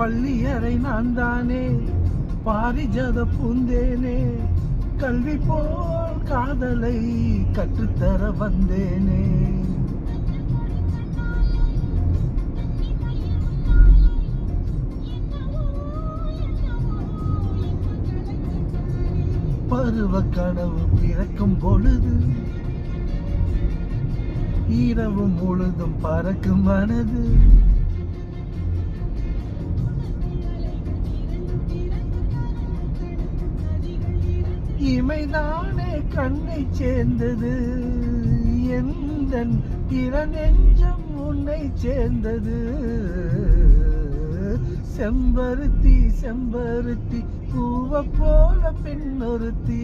பள்ளியறை நான் தானே, பாரிஜாத பூந்தேனே, கல்வி போல் காதலை கற்றுத்தர வந்தேனே. பருவ கனவு பிறக்கும் பொழுது இரவு முழுதும் பறக்கும் மனது. இமைதானே கண்ணை சேர்ந்தது, எந்தன் இளநெஞ்சம் உன்னை சேர்ந்தது. செம்பருத்தி செம்பருத்தி பூவ போல பெண்ணொருத்தி.